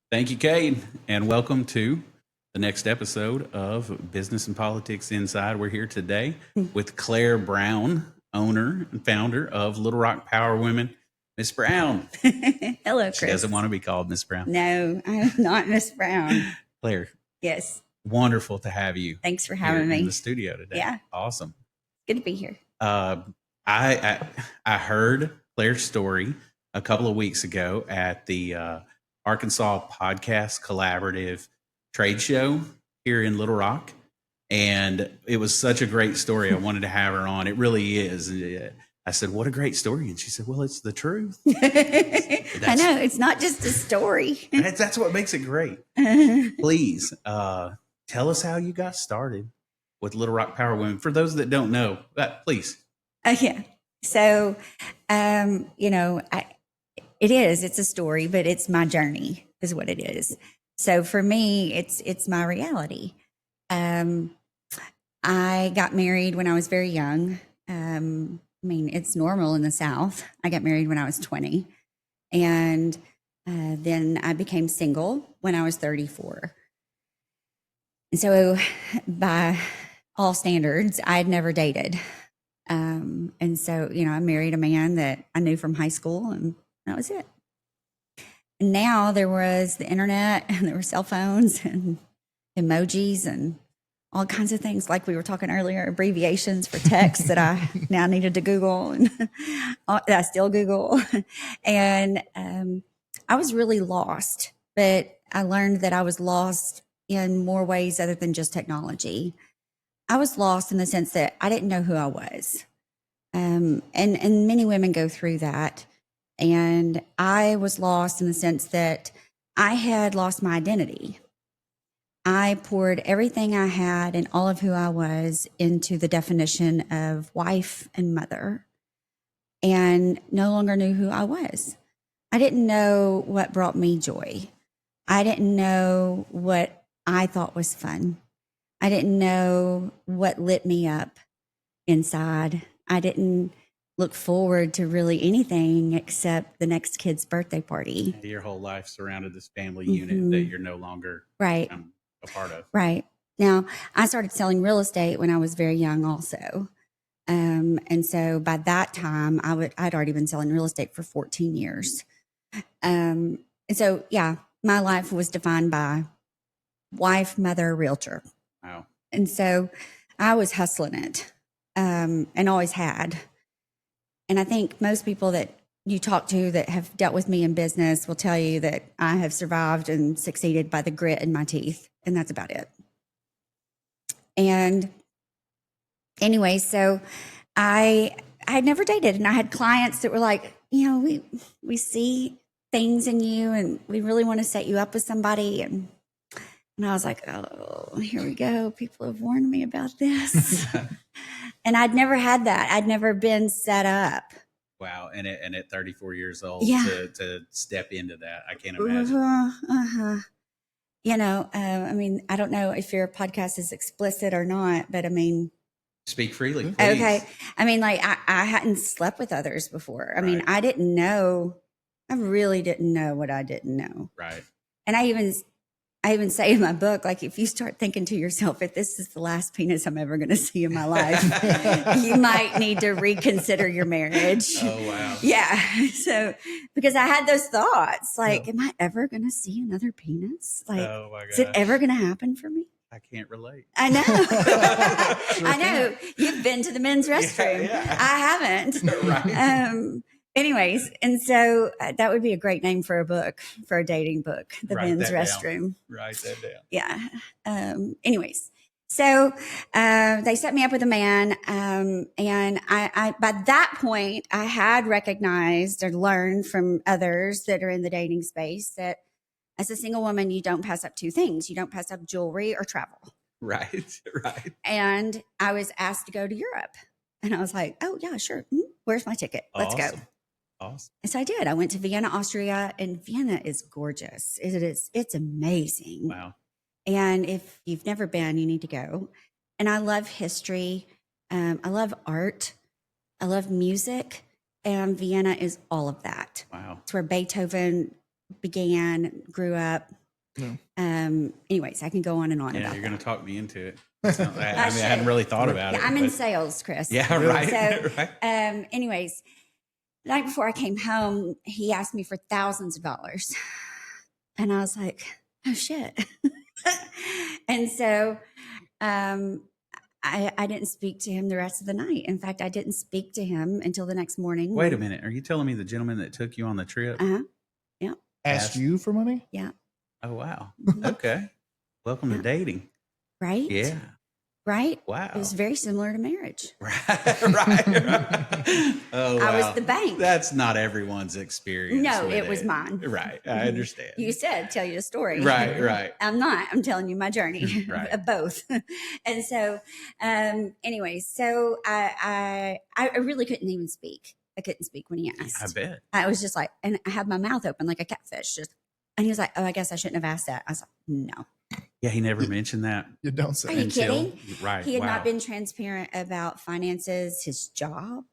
Thank you, Kate, and welcome to the next episode of Business and Politics Inside. We're here today with Claire Brown, owner and founder of Little Rock Power Women. Miss Brown. Hello, Chris. She doesn't want to be called Miss Brown. No, I'm not Miss Brown. Claire. Yes. Wonderful to have you. Thanks for having me in the studio today. Yeah. Awesome. Good to be here. I heard Claire's story a couple of weeks ago at the Arkansas Podcast Collaborative trade show here in Little Rock. And it was such a great story. I wanted to have her on. It really is. I said, what a great story. And she said, well, it's the truth. I know. It's not just a story. That's what makes it great. Please tell us how you got started with Little Rock Power Women. For those that don't know, please. Yeah. So, it's a story, but it's my journey is what it is. So for me, it's my reality. I got married when I was very young. It's normal in the South. I got married when I was 20. And then I became single when I was 34. And so by all standards, I had never dated. And so, I married a man that I knew from high school, and that was it. And now there was the internet, and there were cell phones and emojis and all kinds of things, like we were talking earlier, abbreviations for text that I now needed to Google and that I still Google. And I was really lost, but I learned that I was lost in more ways other than just technology. I was lost in the sense that I didn't know who I was. And many women go through that. And I was lost in the sense that I had lost my identity. I poured everything I had and all of who I was into the definition of wife and mother, and no longer knew who I was. I didn't know what brought me joy. I didn't know what I thought was fun. I didn't know what lit me up inside. I didn't look forward to really anything except the next kid's birthday party. Your whole life surrounded this family unit that you're no longer right. A part of. Right. Now, I started selling real estate when I was very young also. And so by that time, I'd already been selling real estate for 14 years. And so, my life was defined by wife, mother, realtor. Wow. And so I was hustling it, and always had. And I think most people that you talk to that have dealt with me in business will tell you that I have survived and succeeded by the grit in my teeth. And that's about it. And anyway, so I had never dated, and I had clients that were like, we see things in you and we really want to set you up with somebody. And I was like, oh, here we go. People have warned me about this. And I'd never had that. I'd never been set up. Wow. And at 34 years old to step into that, I can't imagine. I don't know if your podcast is explicit or not, but speak freely, please. Okay. I hadn't slept with others before. I didn't know. I really didn't know what I didn't know. Right. And I even say in my book, like, if you start thinking to yourself, if this is the last penis I'm ever going to see in my life, you might need to reconsider your marriage. Oh, wow. Yeah. So, because I had those thoughts, like, am I ever going to see another penis? Like, oh my gosh. Is it ever going to happen for me? I can't relate. I know. I know. You've been to the men's restroom. Yeah. I haven't. Right. Anyways, and so that would be a great name for a book, for a dating book, The Men's Restroom. Write that down. Yeah. Anyways, so they set me up with a man, and I by that point, I had recognized or learned from others that are in the dating space that as a single woman, you don't pass up two things. You don't pass up jewelry or travel. Right. And I was asked to go to Europe. And I was like, oh, yeah, sure. Where's my ticket? Let's go. Awesome. And so I did. I went to Vienna, Austria, and Vienna is gorgeous. It's amazing. Wow. And if you've never been, you need to go. And I love history. I love art. I love music. And Vienna is all of that. Wow. It's where Beethoven began, grew up. No. Anyways, I can go on and on Yeah, about you're that. going to talk me into it. I mean, I should. hadn't really thought about Yeah, it. I'm in but- sales, Chris. Yeah, right. So, right. anyways, the night before I came home, he asked me for thousands of dollars. And I was like, oh shit. And so I didn't speak to him the rest of the night. In fact, I didn't speak to him until the next morning. Wait a minute. Are you telling me the gentleman that took you on the trip? Uh-huh. Yeah. Asked you for money? Yeah. Oh, wow. Mhm. Okay. Welcome to dating. Right? Yeah. Right? Wow. It was very similar to marriage. Right. Oh, wow. I was the bank. That's not everyone's experience. No, with it was mine. Right. I understand. You said, tell you a story. Right. Right. I'm not. I'm telling you my journey Right. of both. And so, anyway, so I really couldn't even speak. I couldn't speak when he asked. I bet. I was just like, and I had my mouth open like a catfish. Just, and he was like, "Oh, I guess I shouldn't have asked that." I was like, "No." Yeah, he never mentioned that. You don't say. Are you kidding? Right. He had wow. not been transparent about finances, his job,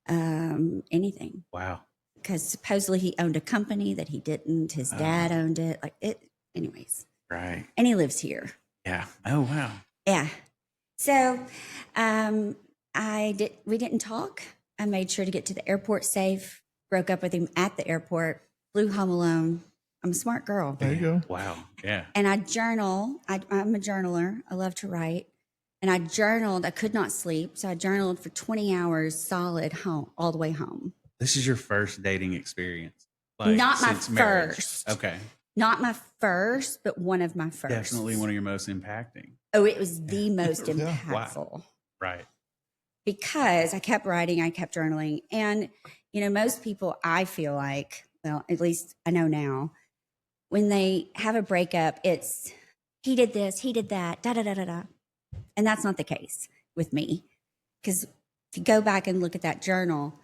anything. Wow. Because supposedly he owned a company that he didn't. His dad owned it. Like it. Anyways. Right. And he lives here. Yeah. Oh, wow. Yeah. So, we didn't talk. I made sure to get to the airport safe. Broke up with him at the airport. Flew home alone. I'm a smart girl. There you go. Wow. Yeah. And I journal. I'm a journaler. I love to write. And I journaled. I could not sleep. So I journaled for 20 hours solid home, all the way home. This is your first dating experience. Not my since marriage. first. Okay. Not my first, but one of my first. Definitely one of your most impacting. Oh, it was the most Yeah. impactful. Right. Because I kept writing, I kept journaling. And, most people, I feel like, well, at least I know now, when they have a breakup, it's he did this, he did that, da da da da da. And that's not the case with me. Because if you go back and look at that journal,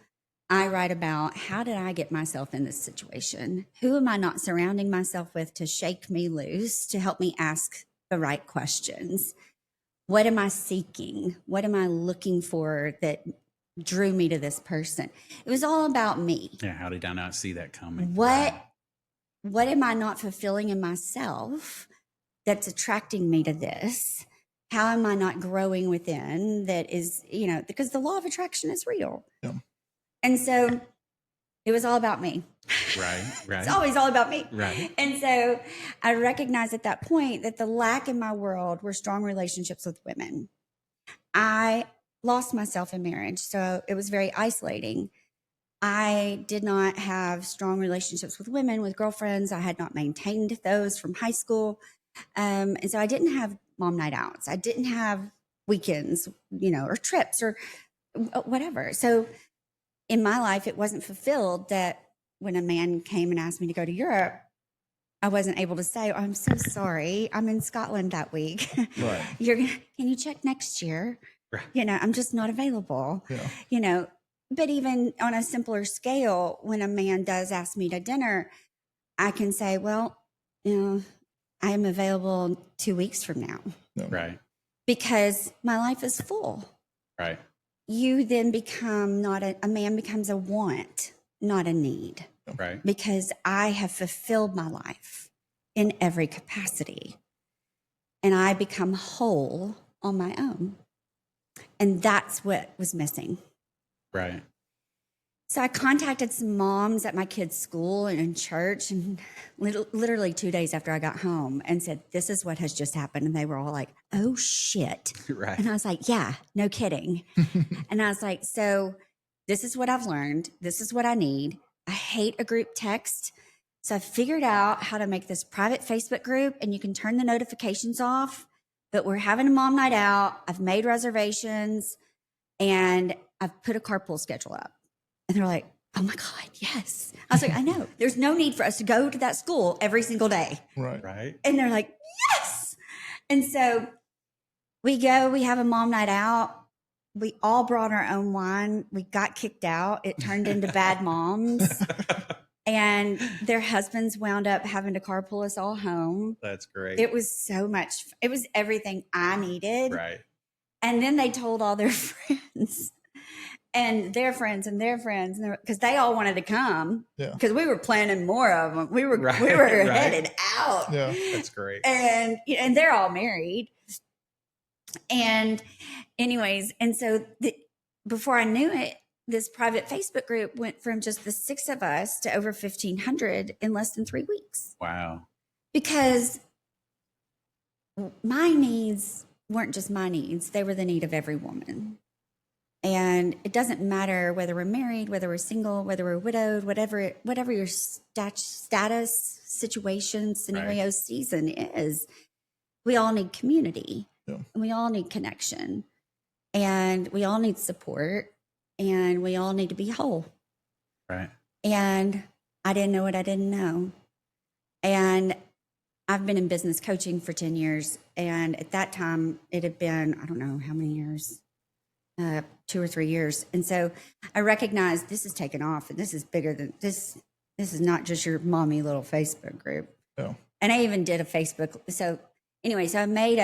I write about how did I get myself in this situation? Who am I not surrounding myself with to shake me loose, to help me ask the right questions? What am I seeking? What am I looking for that drew me to this person? It was all about me. Yeah. How did I not see that coming? What am I not fulfilling in myself that's attracting me to this? How am I not growing within that is, because the law of attraction is real. Yeah. And so it was all about me. Right. Right. It's always all about me. Right. And so I recognized at that point that the lack in my world were strong relationships with women. I lost myself in marriage, so it was very isolating. I did not have strong relationships with women, with girlfriends. I had not maintained those from high school. And so I didn't have mom night outs. I didn't have weekends, or trips or whatever. So in my life, it wasn't fulfilled that when a man came and asked me to go to Europe, I wasn't able to say, "Oh, I'm so sorry. I'm in Scotland that week. Right. Can you check next year? Right. I'm just not available." Yeah. But even on a simpler scale, when a man does ask me to dinner, I can say, "Well, I am available 2 weeks from now," Right. because my life is full. Right. You then become a man becomes a want, not a need. Right. Because I have fulfilled my life in every capacity and I become whole on my own. And that's what was missing. Right. So I contacted some moms at my kids' school and in church, and literally 2 days after I got home, and said, "This is what has just happened." And they were all like, "Oh shit." Right. And I was like, "Yeah, no kidding." And I was like, "So this is what I've learned. This is what I need. I hate a group text. So I figured out how to make this private Facebook group, and you can turn the notifications off, but we're having a mom night out. I've made reservations and I've put a carpool schedule up." And they're like, "Oh my God, yes." I was like, "I know. There's no need for us to go to that school every single day." Right. Right. And they're like, "Yes." And so we go, we have a mom night out. We all brought our own wine. We got kicked out. It turned into bad moms. And their husbands wound up having to carpool us all home. That's great. It was so much. It was everything I needed. Right. And then they told all their friends. and their friends and their friends, because they all wanted to come. Yeah. Because we were planning more of them. We were Right, headed out. Yeah. That's great. And they're all married. And anyways, and so before I knew it, this private Facebook group went from just the 6 of us to over 1,500 in less than 3 weeks. Wow. Because my needs weren't just my needs, they were the need of every woman. And it doesn't matter whether we're married, whether we're single, whether we're widowed, whatever your status, situation, scenario, season is, we all need community. Yeah. And we all need connection. And we all need support. And we all need to be whole. Right. And I didn't know what I didn't know. And I've been in business coaching for 10 years. And at that time, it had been, I don't know how many years, 2 or 3 years. And so I recognized this is taking off, and this is bigger than this. This is not just your mommy little Facebook group. Yeah. And I even did a Facebook. So anyway, so I made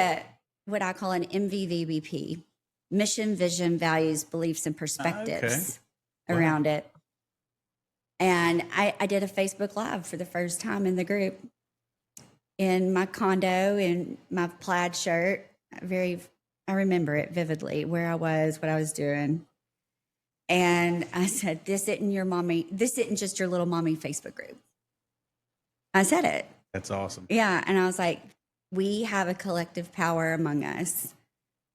what I call an MVVBP, mission, vision, values, beliefs, and perspectives around it. And I did a Facebook Live for the first time in the group in my condo in my plaid shirt. I remember it vividly, where I was, what I was doing. And I said, this isn't just your little mommy Facebook group. I said it. That's awesome. Yeah. And I was like, we have a collective power among us.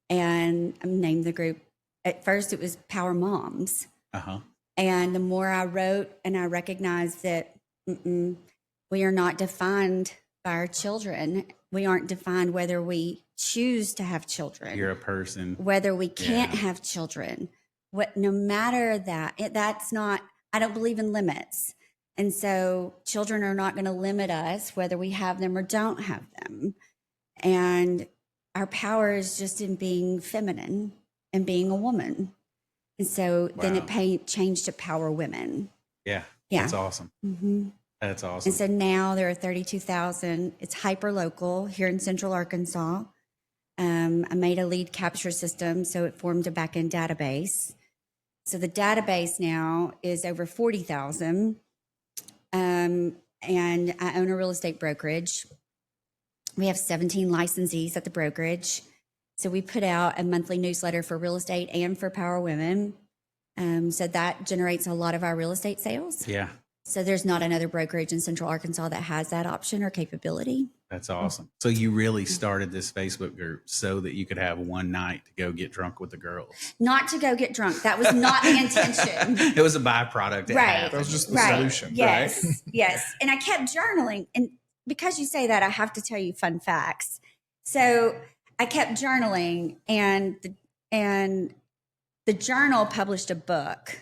And I named the group. At first, it was Power Moms. Uh-huh. And the more I wrote, and I recognized that we are not defined by our children. We aren't defined whether we choose to have children. You're a person. Whether we can't have children. No matter that's not, I don't believe in limits. And so children are not going to limit us whether we have them or don't have them. And our power is just in being feminine and being a woman. And so then it changed to Power Women. Yeah. Yeah. That's awesome. Mm-hmm. That's awesome. And so now there are 32,000. It's hyper local here in Central Arkansas. I made a lead capture system, so it formed a backend database. So the database now is over 40,000. And I own a real estate brokerage. We have 17 licensees at the brokerage. So we put out a monthly newsletter for real estate and for Power Women. So that generates a lot of our real estate sales. Yeah. So there's not another brokerage in Central Arkansas that has that option or capability. That's awesome. So you really started this Facebook group so that you could have one night to go get drunk with the girls. Not to go get drunk. That was not the intention. It was a byproduct. That was just the solution. Yes. Right? Yes. And I kept journaling. And because you say that, I have to tell you fun facts. So I kept journaling, and the journal published a book.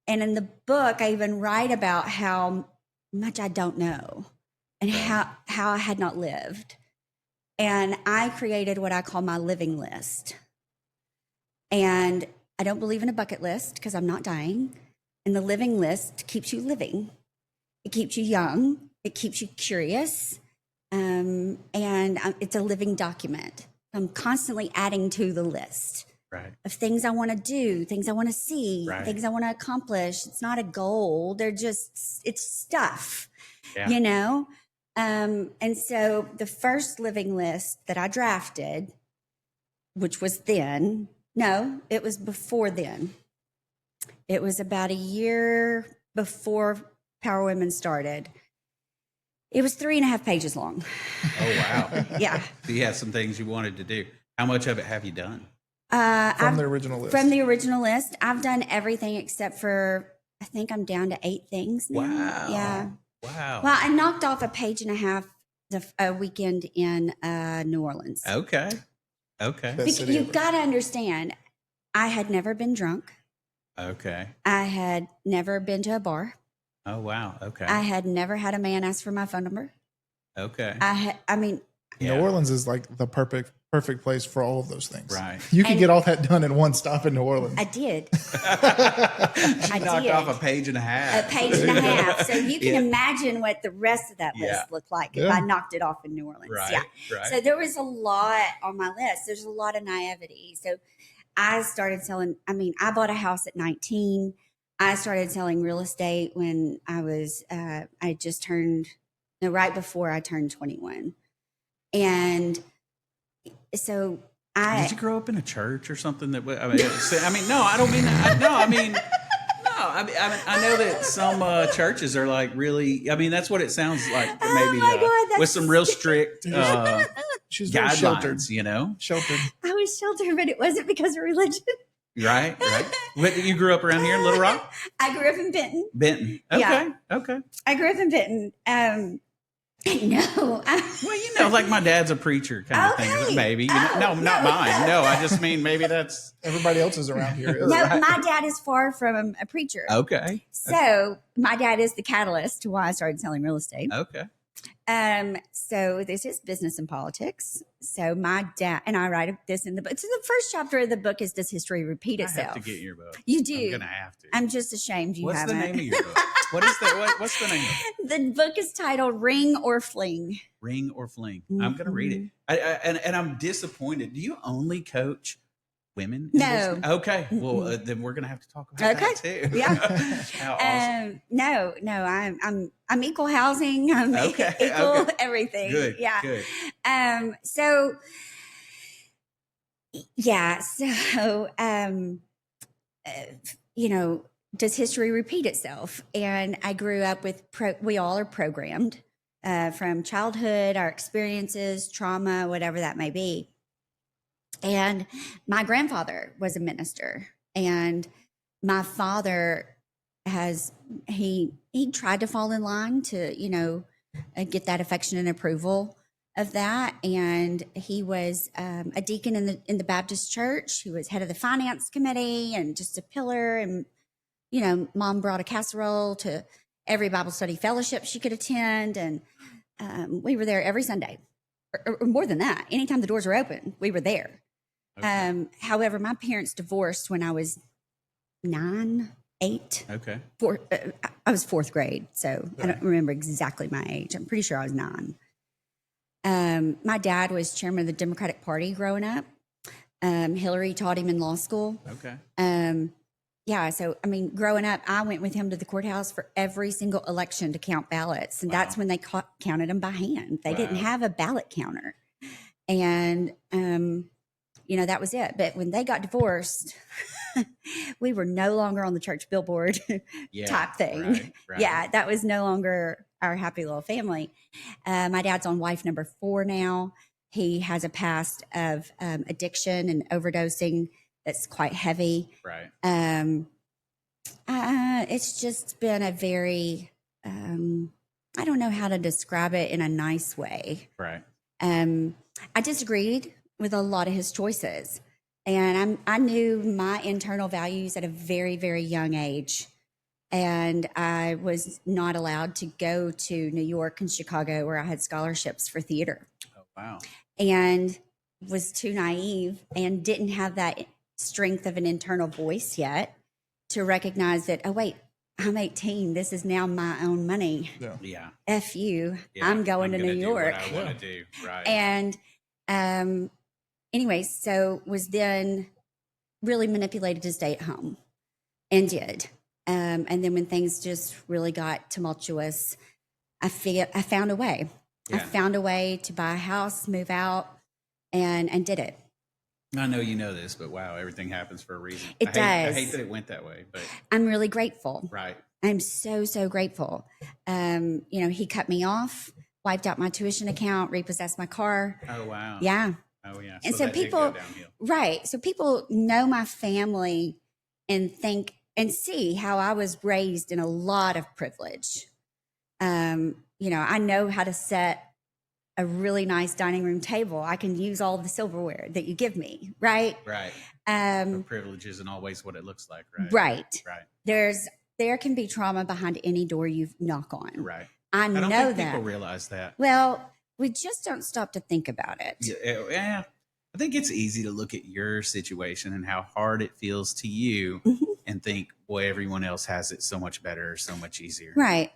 And in the book, I even write about how much I don't know and how I had not lived. And I created what I call my living list. And I don't believe in a bucket list because I'm not dying. And the living list keeps you living. It keeps you young. It keeps you curious. And it's a living document. I'm constantly adding to the list. Right. Of things I want to do, things I want to see, things I want to accomplish. It's not a goal. It's stuff, you know? And so the first living list that I drafted, which was it was before then. It was about a year before Power Women started. It was 3.5 pages long. Oh, wow. Yeah. So you had some things you wanted to do. How much of it have you done? From the original list. From the original list. I've done everything except for, I think I'm down to 8 things now. Wow. Yeah. Wow. Well, I knocked off 1.5 pages a weekend in New Orleans. Okay. You've got to understand, I had never been drunk. Okay. I had never been to a bar. Oh, wow. Okay. I had never had a man ask for my phone number. Okay. New Orleans is like the perfect place for all of those things. Right. You can get all that done in one stop in New Orleans. I did. She knocked off 1.5 pages. 1.5 pages. So you can imagine what the rest of that list looked like if I knocked it off in New Orleans. Right. Yeah. Right. So there was a lot on my list. There's a lot of naivety. So I started selling. I mean, I bought a house at 19. I started selling real estate when I just turned, no, right before I turned 21. And so Did you grow up in a church or something? No, I don't mean that. No, I mean, no, I know that some churches are like really. I mean, that's what it sounds like. Maybe my God, with some real strict She's very sheltered. guidelines. You know, Sheltered. I was sheltered, but it wasn't because of religion. right? But you grew up around here in Little Rock, I grew up in Benton. Benton. Okay, Yeah. okay. I grew up in Benton. No. Well, like my dad's a preacher kind of thing. Maybe. No, not mine. No, I just mean maybe that's Everybody else is around here. No, my dad is far from a preacher. okay. So my dad is the catalyst to why I started selling real estate. Okay. So this is business and politics. So my dad and I write this in the book. So the first chapter of the book is, does history repeat itself? I have to get your book. You do. I'm gonna have to. I'm just ashamed you What's haven't. the name of your book? What is that? What's the name of it? The book is titled Ring or Fling. Ring or Fling. I'm gonna read it. And I'm disappointed. Do you only coach women? No. Okay. Well, then we're gonna have to talk about that too. Yeah. How awesome. No. I'm equal housing. I'm equal everything. Good. Yeah. Good. So yeah. So does history repeat itself? And I grew up with we all are programmed from childhood, our experiences, trauma, whatever that may be. And my grandfather was a minister, and my father he tried to fall in line to get that affection and approval of that. And he was a deacon in the Baptist church. He was head of the finance committee and just a pillar. And mom brought a casserole to every Bible study fellowship she could attend, and we were there every Sunday, or more than that. Anytime the doors were open, we were there. Okay. However, my parents divorced when I was 9, 8. Okay. I was 4th grade, so I don't remember exactly my age. I'm pretty sure I was 9. My dad was chairman of the Democratic Party growing up. Hillary taught him in law school. Okay. Yeah, so I mean, growing up, I went with him to the courthouse for every single election to count ballots, and that's when they counted them by hand. They didn't have a ballot counter, and that was it. But when they got divorced, we were no longer on the church billboard type thing. Right. Yeah, that was no longer our happy little family. My dad's on wife number 4 now. He has a past of addiction and overdosing that's quite heavy. Right. It's just been a very, I don't know how to describe it in a nice way. Right. I disagreed with a lot of his choices, and I knew my internal values at a very, very young age. And I was not allowed to go to New York and Chicago, where I had scholarships for theater. Oh, wow. And was too naive and didn't have that strength of an internal voice yet to recognize that, oh, wait, I'm 18. This is now my own money. Yeah. F you. Yeah, I'm going to New York. What I want to do. Right. And anyway, so was then really manipulated to stay at home, and did. And then when things just really got tumultuous, I found a way. Yeah. I found a way to buy a house, move out, and did it. I know you know this, but wow, everything happens for a reason. It does. I hate that it went that way, but I'm really grateful. Right. I'm so, so grateful. He cut me off, wiped out my tuition account, repossessed my car. Oh, wow. Yeah. Oh, yeah. And so people, right. So people know my family and think and see how I was raised in a lot of privilege. I know how to set a really nice dining room table. I can use all the silverware that you give me, right? Right. Privilege isn't always what it looks like, right? Right. Right. There can be trauma behind any door you knock on. Right. I don't know think that. People realize that. Well, we just don't stop to think about it. Yeah. I think it's easy to look at your situation and how hard it feels to you and think, boy, everyone else has it so much better, so much easier. Right.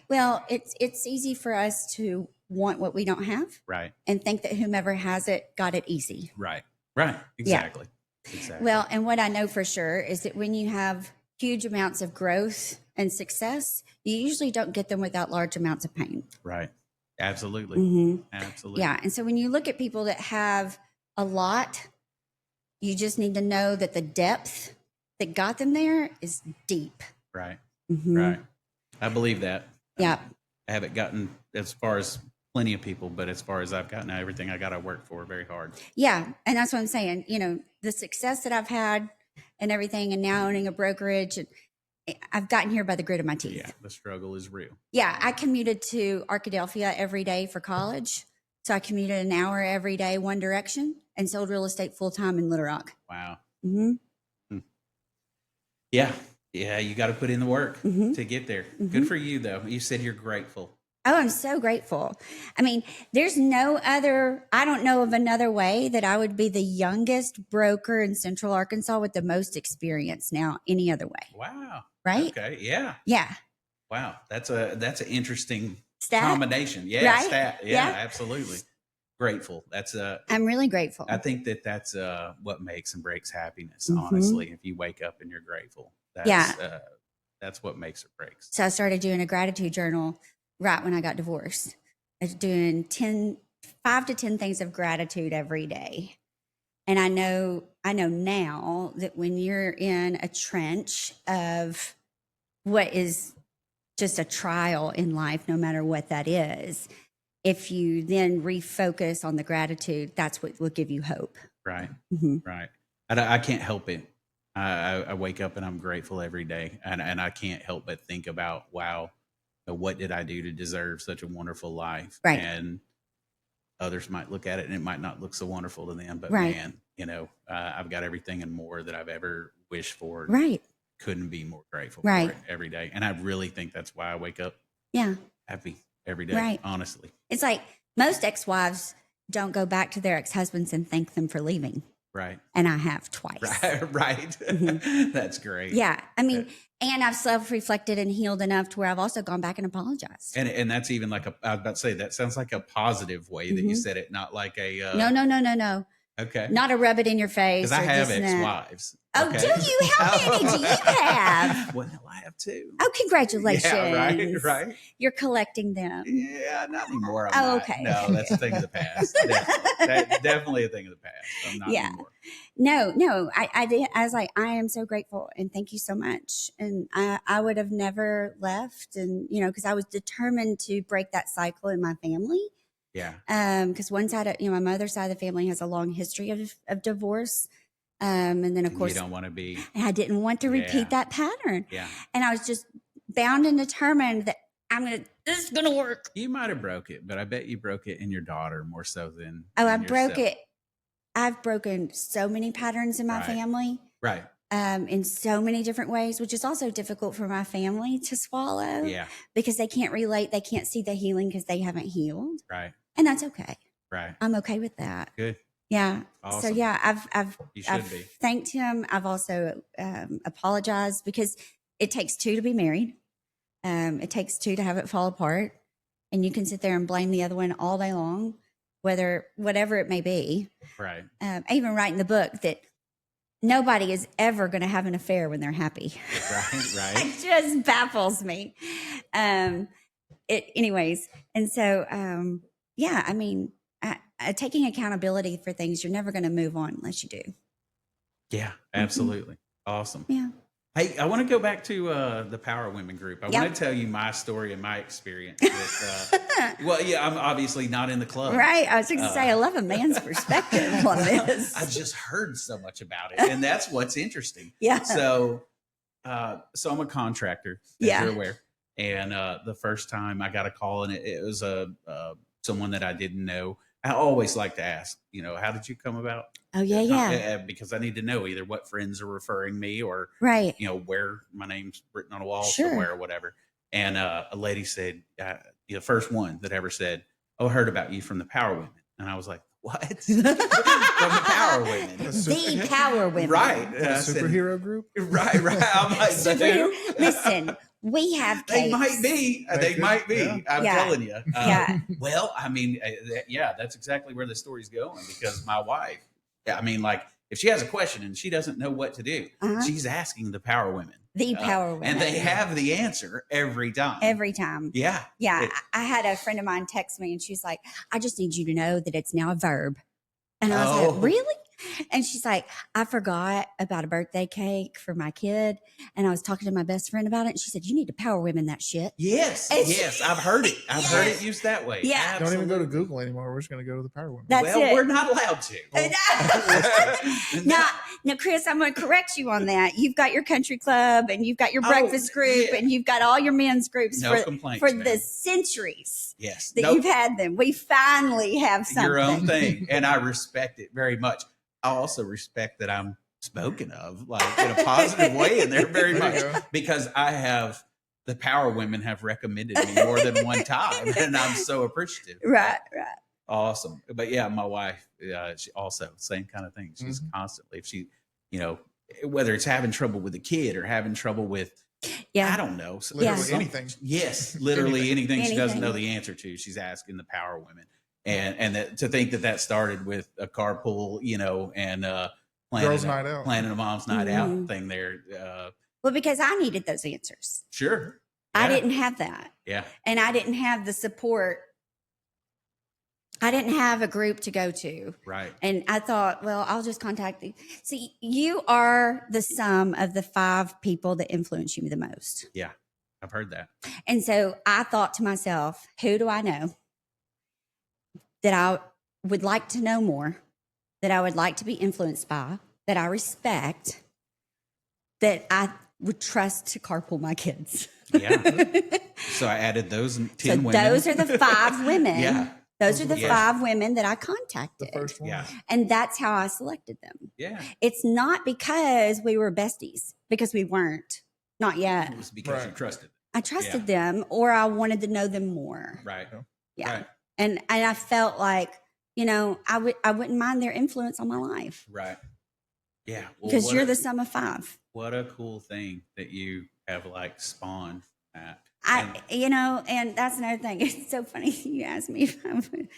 Well, it's easy for us to want what we don't have. Right. And think that whomever has it got it easy. Right. Exactly. Exactly. Well, and what I know for sure is that when you have huge amounts of growth and success, you usually don't get them without large amounts of pain. Right. Absolutely. Mm-hmm. Absolutely. Yeah. And so when you look at people that have a lot, you just need to know that the depth that got them there is deep. Right. Mm-hmm. Right. I believe that. Yeah. I haven't gotten as far as plenty of people, but as far as I've gotten, everything I got to work for very hard. Yeah. And that's what I'm saying. You know, the success that I've had and everything, and now owning a brokerage, I've gotten here by the grit of my teeth. Yeah. The struggle is real. Yeah. I commuted to Arkadelphia every day for college. So I commuted an hour every day, one direction, and sold real estate full time in Little Rock. Wow. Mm-hmm. Yeah. Yeah. You got to put in the work Mm-hmm. to get there. Mm-hmm. Good for you, though. You said you're grateful. Oh, I'm so grateful. I mean, there's no other, I don't know of another way that I would be the youngest broker in Central Arkansas with the most experience now, any other way. Wow. Right? Okay. Yeah. Yeah. Wow. That's an interesting Stat? combination. Yeah. Right? Stat. Yeah, Yeah. absolutely. Grateful. That's I'm really grateful. I think that's what makes and breaks happiness. Mhm. Honestly, if you wake up and you're grateful, that's what makes or breaks. So I started doing a gratitude journal right when I got divorced. I was doing 5 to 10 things of gratitude every day. And I know now that when you're in a trench of what is just a trial in life, no matter what that is, if you then refocus on the gratitude, that's what will give you hope. Right. Mm-hmm. Right. I can't help it. I wake up and I'm grateful every day, and I can't help but think about, wow, what did I do to deserve such a wonderful life? Right. And others might look at it and it might not look so wonderful to them, but Right. man, I've got everything and more that I've ever wished for. Right. Couldn't be more grateful Right. for it every day. And I really think that's why I wake up Yeah. happy every day. Right. Honestly. It's like most ex-wives don't go back to their ex-husbands and thank them for leaving. Right. And I have twice. Right. Mhm. That's great. Yeah. I mean, and I've self-reflected and healed enough to where I've also gone back and apologized. And that's even like I was about to say, that sounds like a positive way that you Mhm. said it, not like a No. okay. Not a rub it in your face. Because I or have this and that. ex-wives. Oh, do you? How many do you have? Well, no, I have two. Oh, congratulations. Yeah, right. You're collecting them. Yeah, not anymore. I'm Oh, not. okay. No, that's a thing of the past. Definitely a thing of the past. I'm not Yeah. anymore. No. I did. I was like, I am so grateful and thank you so much. And I would have never left. And, because I was determined to break that cycle in my family. Yeah. Because one side of, my mother's side of the family has a long history of divorce. And then of course, you don't want to be. I didn't want to repeat that pattern. Yeah. And I was just bound and determined that this is going to work. You might have broke it, but I bet you broke it in your daughter more so than. I than broke yourself. it. I've broken so many patterns in my Right. family. Right. In so many different ways, which is also difficult for my family to swallow. Yeah. Because they can't relate. They can't see the healing because they haven't healed. Right. And that's okay. Right. I'm okay with that. Good. Yeah. Awesome. So yeah, I've be. thanked him. I've also apologized because it takes two to be married. It takes two to have it fall apart, and you can sit there and blame the other one all day long, whatever it may be. Right. I even write in the book that nobody is ever going to have an affair when they're happy. Right. It just baffles me. Anyways, and so yeah, I mean. Taking accountability for things, you're never going to move on unless you do. Yeah, absolutely. Awesome. Yeah. Hey, I want to go back to the Power Women group. I want to tell you my story and my experience with, well, yeah, I'm obviously not in the club. Right. I was going to say, I love a man's perspective on this. I've just heard so much about it, and that's what's interesting. Yeah. So I'm a contractor, as you're aware. And the first time I got a call, and it was someone that I didn't know. I always like to ask, how did you come about? Oh, yeah. Because I need to know either what friends are referring me or, right. Where my name's written on a wall Sure. somewhere or whatever. And a lady said, the first one that ever said, "Oh, I heard about you from the Power Women." And I was like, "What?" From the Power Women. The Power Women. Right. Superhero group? Right. I'm like, Listen, we have capes. They might be. They might be. Yeah. I'm telling you. Yeah. Well, I mean, that's exactly where the story's going because my wife, I mean, like if she has a question and she doesn't know what to do, she's asking the power women. The power women. And they have the answer every time. Every time. Yeah. Yeah. I had a friend of mine text me and she's like, I just need you to know that it's now a verb. And I was like, really? And she's like, I forgot about a birthday cake for my kid. And I was talking to my best friend about it. And she said, you need to power women that shit. Yes. Yes. I've heard it. I've heard it used that way. Yeah. Don't even go to Google anymore. We're just going to go to the power women. That's it. We're not allowed to. Now, Chris, I'm going to correct you on that. You've got your country club and you've got your breakfast group and you've got all your men's groups no complaints, for the centuries that you've had them. We finally have something. Your own thing. And I respect it very much. I also respect that I'm spoken of like in a positive way in there very much because the power women have recommended me more than one time and I'm so appreciative. Right. Awesome. But yeah, my wife, she also same kind of thing. She's constantly, if she, whether it's having trouble with a kid or having trouble with, I don't know. Literally anything. Yes. Literally anything she doesn't know the answer to, she's asking the power women. And to think that started with a carpool, and planning a mom's night out thing there. Well, because I needed those answers. Sure. Yeah. I didn't have that. Yeah. And I didn't have the support. I didn't have a group to go to. Right. And I thought, well, I'll just contact you. See, you are the sum of the 5 people that influence you the most. Yeah. I've heard that. And so I thought to myself, who do I know that I would like to know more, that I would like to be influenced by, that I respect, that I would trust to carpool my kids? Yeah. So I added those 10 women. Those are the 5 women. Yeah. Those are the 5 women that I contacted. The first one. Yeah. And that's how I selected them. Yeah. It's not because we were besties, because we weren't. Not yet. It was because you trusted them. I trusted them, or I wanted to know them more. Right. Yeah. Right. And I felt like, I wouldn't mind their influence on my life. Right. Yeah. Well, because you're the sum of 5. What a cool thing that you have spawned that. And that's another thing. It's so funny you asked me if I would,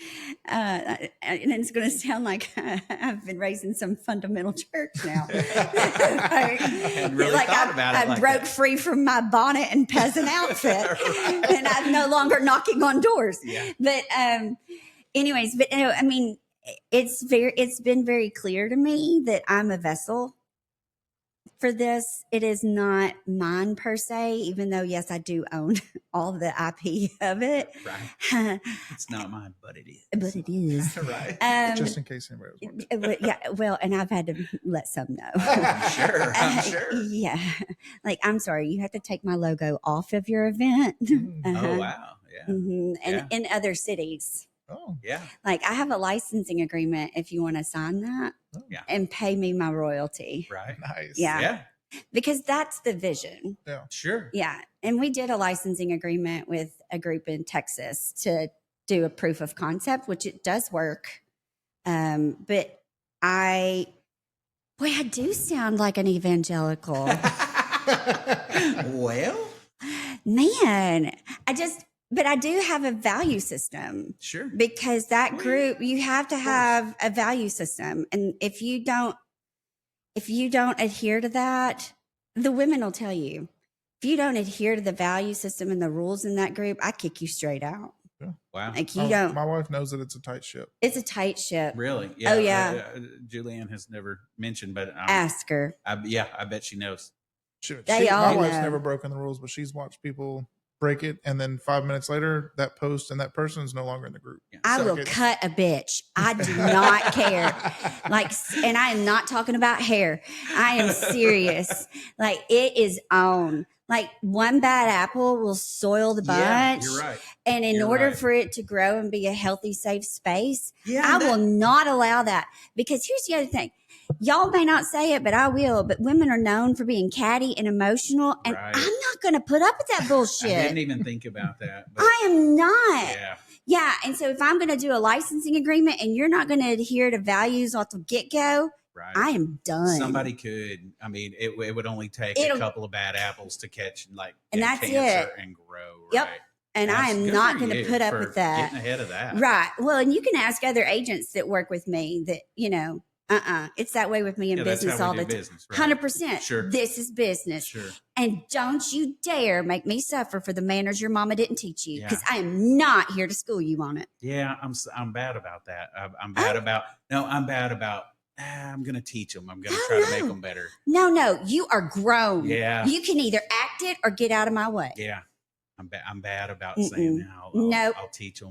and it's going to sound like I've been raised in some fundamental church now. I hadn't really thought about it. I broke free from my bonnet and peasant outfit, and I'm no longer knocking on doors. Yeah. But, anyways, it's been very clear to me that I'm a vessel for this. It is not mine per se, even though, yes, I do own all the IP of it. Right. It's not mine, but it is. But it is. Right. Just in case anybody was wondering. Yeah, well, and I've had to let some know. I'm sure. Yeah. I'm sorry, you have to take my logo off of your event. Oh, wow. Yeah. Mm-hmm. And in other cities. Oh, yeah. I have a licensing agreement if you want to sign that and pay me my royalty. Right. nice. Yeah. Because that's the vision. Yeah. Sure. Yeah. And we did a licensing agreement with a group in Texas to do a proof of concept, which it does work. But I do sound like an evangelical. Well, man, but I do have a value system. Sure. Because that group, you have to have a value system. And if you don't adhere to that, the women will tell you, if you don't adhere to the value system and the rules in that group, I kick you straight out. Yeah. Wow. Don't. My wife knows that it's a tight ship. It's a tight ship. Really? Yeah. Oh, yeah. Julianne has never mentioned, but Ask her. I bet she knows. My wife's never broken the rules, but she's watched people break it, and then 5 minutes later, that post and that person is no longer in the group. Yeah. I will cut a bitch. I do not care. And I am not talking about hair. I am serious. It is on. One bad apple will soil the bunch. Yeah, you're right. And in order for it to grow and be a healthy, safe space, Yeah, I will not allow that. Because here's the other thing. Y'all may not say it, but I will. But women are known for being catty and emotional. And I'm not going to put up with that bullshit. I didn't even think about that. But I am not. Yeah. Yeah. And so if I'm going to do a licensing agreement and you're not going to adhere to values off the get-go, Right. I am done. Somebody could. I mean, it would only take a couple of bad apples to catch and that's cancer it. And grow. Yep. Right. And I am not going to put up with that. Getting ahead of that. Right. Well, and you can ask other agents that work with me that, It's that way with me in Yeah, that's business how all we the do time. business. Right? 100%. Sure. This is business. Sure. And don't you dare make me suffer for the manners your mama didn't teach you, because Yeah. I am not here to school you on it. Yeah, I'm bad about that. I'm bad about. No, I'm bad about. I'm going to teach them. I'm going to try to make them better. No, you are grown. Yeah. You can either act it or get out of my way. Yeah, I'm bad about saying now. I'll teach them.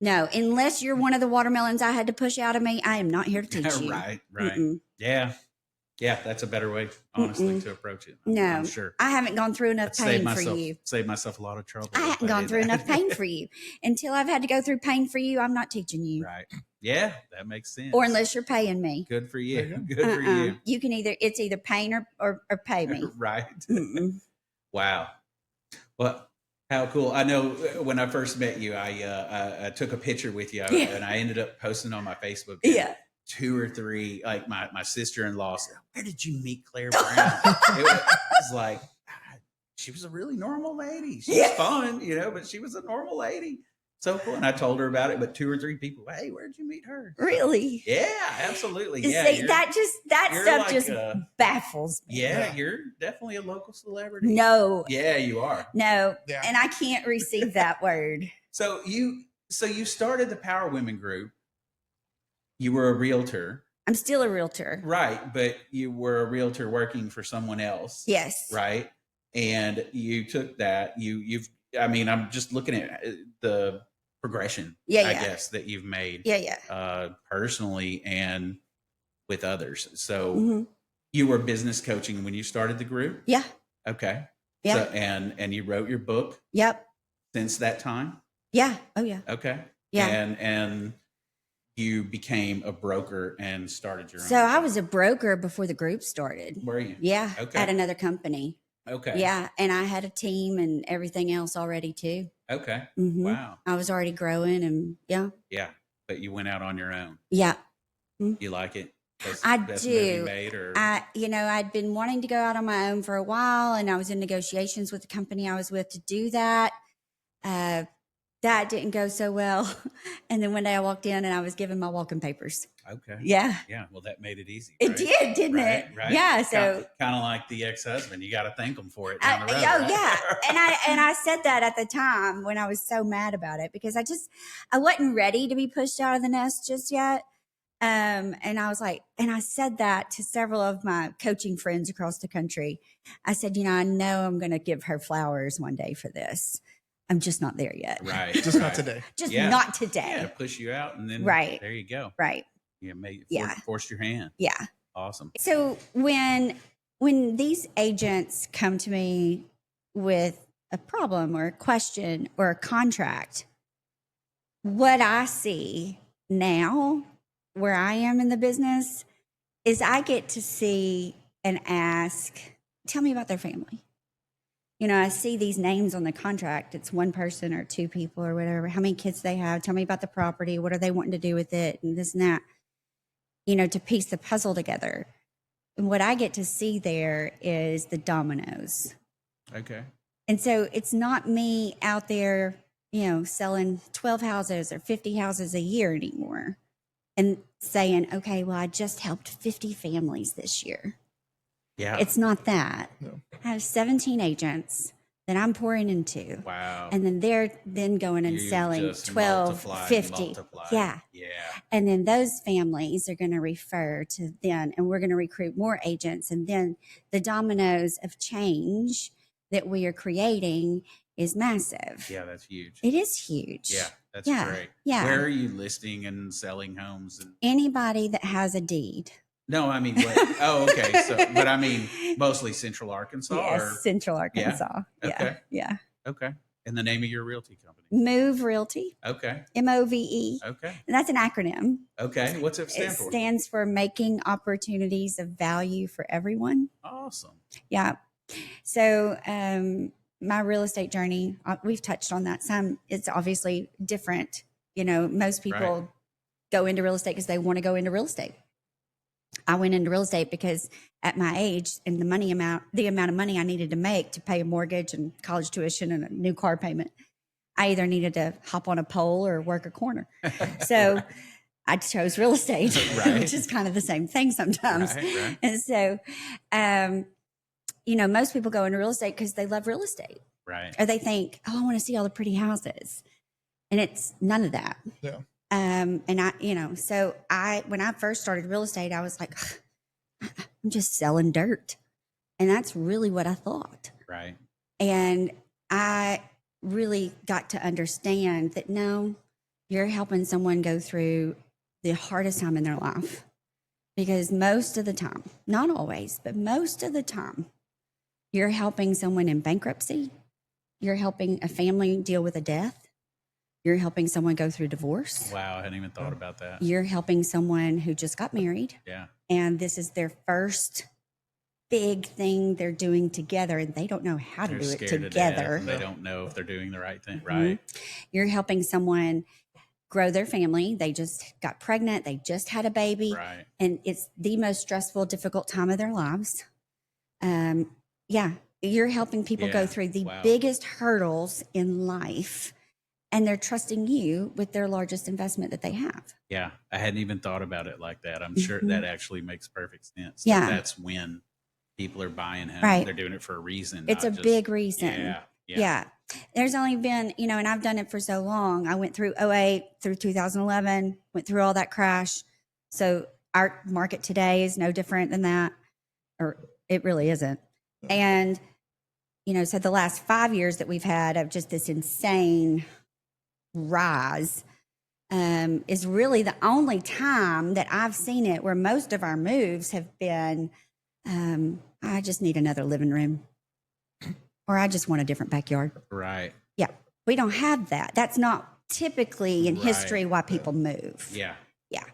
No. Unless you're one of the watermelons I had to push out of me, I am not here to teach you. Right. Yeah. That's a better way, honestly, to approach it. I'm sure. I haven't gone through enough pain for you. Saved myself a lot of trouble. I haven't gone through enough pain for you. Until I've had to go through pain for you, I'm not teaching you. Right. Yeah, that makes sense. Or unless you're paying me. Good for you. Good for you. You can it's either pain or pay me. Right. Wow. Well, how cool. I know when I first met you, I took a picture with you and I ended up posting on my Facebook. Yeah. 2 or 3, like my sister-in-law said, "Where did you meet Claire Brown?" It was like, she was a really normal lady. She was fun, but she was a normal lady. So cool. And I told her about it, but 2 or 3 people, "Hey, where'd you meet her?" Really? Yeah, absolutely. Yeah. See, that stuff just baffles me. Yeah, you're definitely a local celebrity. No. Yeah, you are. No. Yeah. And I can't receive that word. So you started the Power Women group. You were a realtor. I'm still a realtor. Right, but you were a realtor working for someone else. Yes. Right? And you took that, I'm just looking at the progression, I guess, that you've made personally and with others. So you were business coaching when you started the group? Yeah. Okay. Yeah. So, and you wrote your book? Yep. Since that time? Yeah. Oh, yeah. Okay. Yeah. And you became a broker and started your own. So I was a broker before the group started. Were you? Yeah. Okay. At another company. Okay. Yeah. And I had a team and everything else already too. Okay. Wow. I was already growing and Yeah. But you went out on your own. Yeah. You like it? Best do. Movie you made, or? I'd been wanting to go out on my own for a while, and I was in negotiations with the company I was with to do that. That didn't go so well. And then one day I walked in and I was given my walking papers. Okay. Yeah. Yeah. Well, that made it easy. Right? It did, didn't it? Right. Yeah. So kind of like the ex-husband, you got to thank him for it down the road. Oh, yeah. And I said that at the time when I was so mad about it, because I wasn't ready to be pushed out of the nest just yet. And I was like, and I said that to several of my coaching friends across the country. I said, I know I'm going to give her flowers one day for this. I'm just not there yet. Right. Just not today. Just not today. Yeah, to push you out, and then there you go. Right. Forced your hand. Yeah. Awesome. So when these agents come to me with a problem or a question or a contract, what I see now where I am in the business is I get to see and ask, tell me about their family. I see these names on the contract. It's one person or 2 people or whatever. How many kids they have? Tell me about the property. What are they wanting to do with it? And this and that, to piece the puzzle together. And what I get to see there is the dominoes. Okay. And so it's not me out there, selling 12 houses or 50 houses a year anymore and saying, okay, well, I just helped 50 families this year. Yeah. It's not that. No. I have 17 agents that I'm pouring into. Wow. And then they're going and selling 12, 50. Yeah. Yeah. And then those families are going to refer to them, and we're going to recruit more agents. And then the dominoes of change that we are creating is massive. Yeah, that's huge. It is huge. Yeah, that's great. Yeah. Where are you listing and selling homes? Anybody that has a deed. No, I mean, okay. So, but I mean, mostly Central Arkansas? Yes, Central Arkansas. Yeah. Okay. Yeah. Okay. And the name of your realty company? Move Realty. Okay. MOVE. Okay. And that's an acronym. Okay. What's it stand for? It stands for Making Opportunities of Value for Everyone. Awesome. Yeah. So my real estate journey, we've touched on that some. It's obviously different. Most people go into real estate because they want to go into real estate. I went into real estate because at my age and the amount of money I needed to make to pay a mortgage and college tuition and a new car payment, I either needed to hop on a pole or work a corner. So I chose real estate, Right. which is kind of the same thing sometimes. Right. And so, most people go into real estate because they love real estate, Right. or they think, oh, I want to see all the pretty houses. And it's none of that. Yeah. And when I first started real estate, I was like, I'm just selling dirt. And that's really what I thought. Right. And I really got to understand that no, you're helping someone go through the hardest time in their life. Because most of the time, not always, but most of the time, you're helping someone in bankruptcy. You're helping a family deal with a death. You're helping someone go through divorce. Wow. I hadn't even thought about that. You're helping someone who just got married. Yeah. And this is their first big thing they're doing together, and they don't know how to do it together. They don't know if they're doing the right thing. Right. You're helping someone grow their family. They just got pregnant. They just had a baby. Right. And it's the most stressful, difficult time of their lives. You're helping people go through the biggest hurdles in life, and they're trusting you with their largest investment that they have. Yeah. I hadn't even thought about it like that. I'm sure that actually makes perfect sense. Yeah. That's when people are buying him. Right. They're doing it for a reason. It's a big reason. Yeah. There's only been, and I've done it for so long. I went through 2008 through 2011, went through all that crash. So our market today is no different than that, or it really isn't. And, so the last 5 years that we've had of just this insane rise is really the only time that I've seen it where most of our moves have been, I just need another living room, or I just want a different backyard. Right. Yeah. We don't have that. That's not typically in history why people move. Yeah. Yeah.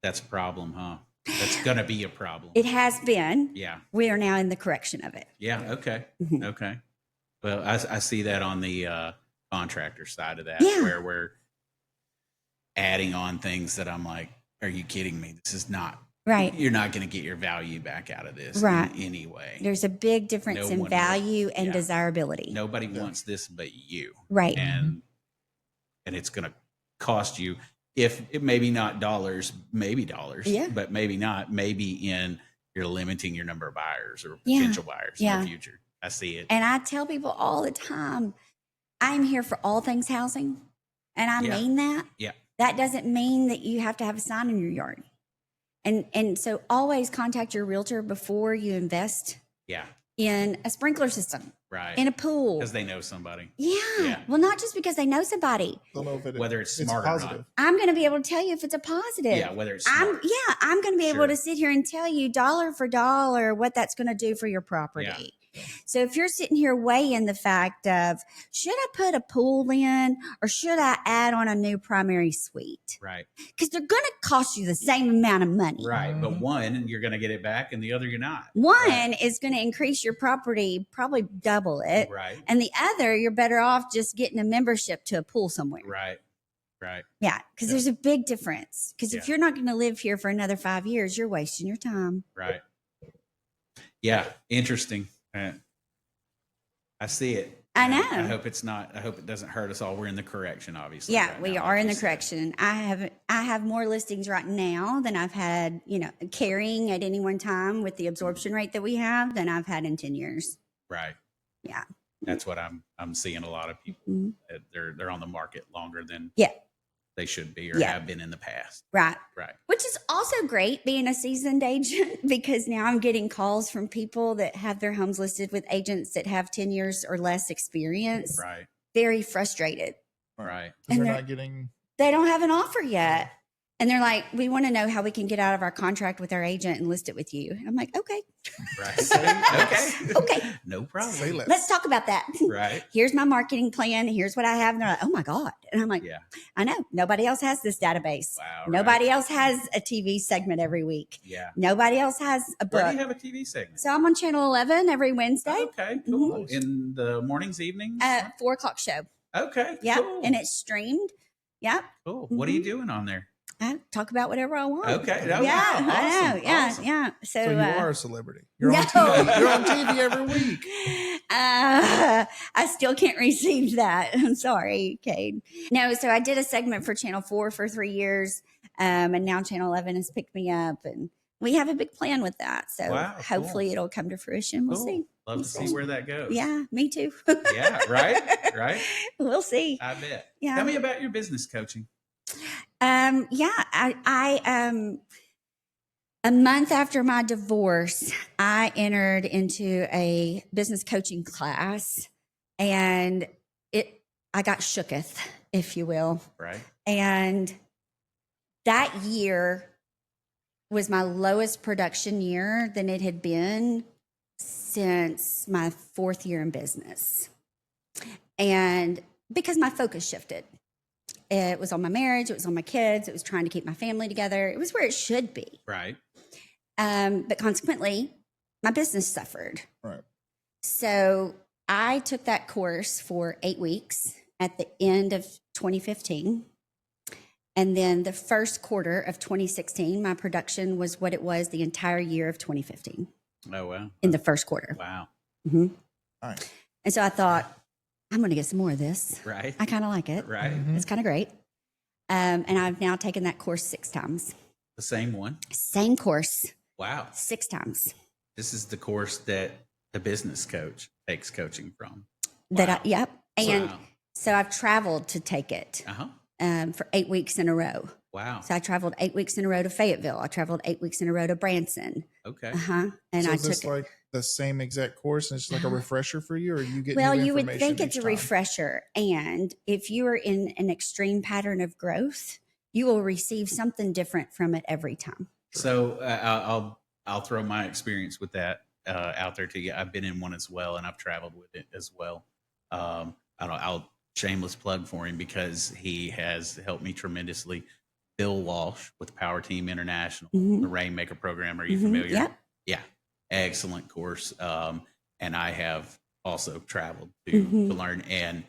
That's a problem, huh? That's going to be a problem. It has been. Yeah. We are now in the correction of it. Yeah. Okay. Mhm. Okay. Well, I see that on the contractor side of that, Yeah. where we're adding on things that I'm like, are you kidding me? This is not Right. You're not going to get your value back out of this Right. in any way. There's a big difference No in one value and yeah. desirability. Nobody wants this but you. Right. And it's going to cost you, if it maybe not dollars, maybe dollars, Yeah. but maybe not, maybe in you're limiting your number of buyers or potential buyers in the future. I see it. And I tell people all the time, I'm here for all things housing. And I mean that. Yeah. That doesn't mean that you have to have a sign in your yard. And so always contact your realtor before you invest in a sprinkler system, right? In a pool. Because they know somebody. Yeah. Well, not just because they know somebody. They'll know if whether it's smart or not. I'm going to be able to tell you if it's a positive. Yeah, whether it's smart. I'm going to be able to sit here and tell you dollar for dollar what that's going to do for your property. Yeah. So if you're sitting here weighing the fact of, should I put a pool in or should I add on a new primary suite? Right. Because they're going to cost you the same amount of money. Right. But one, you're going to get it back, and the other, you're not. One is going to increase your property, probably double it. Right. And the other, you're better off just getting a membership to a pool somewhere. Right. Right. Yeah. Because there's a big difference. Because if you're not going to live here for another 5 years, you're wasting your time. Right. Yeah. Interesting. I see it. I know. I hope it's not. I hope it doesn't hurt us all. We're in the correction, obviously. Yeah, right we now, are like in you the said. correction. I have more listings right now than I've had, carrying at any one time with the absorption rate that we have than I've had in 10 years. Right. Yeah. That's what I'm seeing. A lot of people Mhm. that they're on the market longer than they should be or have been in the past. Right. Right. Which is also great being a seasoned agent because now I'm getting calls from people that have their homes listed with agents that have 10 years or less experience. Right. Very frustrated. Right. Because And they're not getting. They don't have an offer yet. And they're like, we want to know how we can get out of our contract with our agent and list it with you. And I'm like, okay. Right. Okay. Okay. No problem. Say less. Let's talk about that. Right. Here's my marketing plan. Here's what I have. And they're like, oh my God. And I'm like, Yeah. I know. Nobody else has this database. Wow. Nobody else has a TV segment every week. Yeah. Nobody else has a book. Where do you have a TV segment? So I'm on channel 11 every Wednesday. Okay. Cool. In the mornings, evenings. 4:00 show. Okay. Yeah. Cool. And it's streamed. Yep. Cool. What are you doing on there? I talk about whatever I want. Okay. Yeah. Oh, wow. I know. Awesome. Yeah. Awesome. Yeah. So you are a celebrity. You're no. on TV. You're on TV every week. I still can't receive that. I'm sorry, Cade. No, so I did a segment for Channel 4 for 3 years. And now Channel 11 has picked me up, and we have a big plan with that. So Wow, hopefully cool. it'll come to fruition. We'll Cool. see. Love We'll to see where that goes. Yeah, me too. Yeah, right. We'll see. I bet. Yeah. Tell me about your business coaching. I a month after my divorce, I entered into a business coaching class, and I got shooketh, if you will. Right. And that year was my lowest production year than it had been since my 4th year in business. And because my focus shifted. It was on my marriage, it was on my kids, it was trying to keep my family together. It was where it should be. Right. But consequently, my business suffered. Right. So I took that course for 8 weeks at the end of 2015. And then the first quarter of 2016, my production was what it was the entire year of 2015 Oh, wow. in the first quarter. Wow. Mm-hmm. All right. And so I thought, I'm going to get some more of this. Right. I kind of like it. Right. It's kind of great. And I've now taken that course 6 times. The same one. Same course, Wow. 6 times. This is the course that the business coach takes coaching from. Yep. And Wow. so I've traveled to take it for 8 weeks in a row. Wow. So I traveled 8 weeks in a row to Fayetteville. I traveled 8 weeks in a row to Branson. Okay. And so I is took this like the same exact course, and it's like a refresher for you, or are you get well, new you would information think it's a each time? refresher. And if you are in an extreme pattern of growth, you will receive something different from it every time. So I'll throw my experience with that out there to you. I've been in one as well, and I've traveled with it as well. I'll shameless plug for him because he has helped me tremendously. Bill Walsh with Power Team International, the Rainmaker program. Are you familiar? Yep. Yeah, excellent course. And I have also traveled to learn, and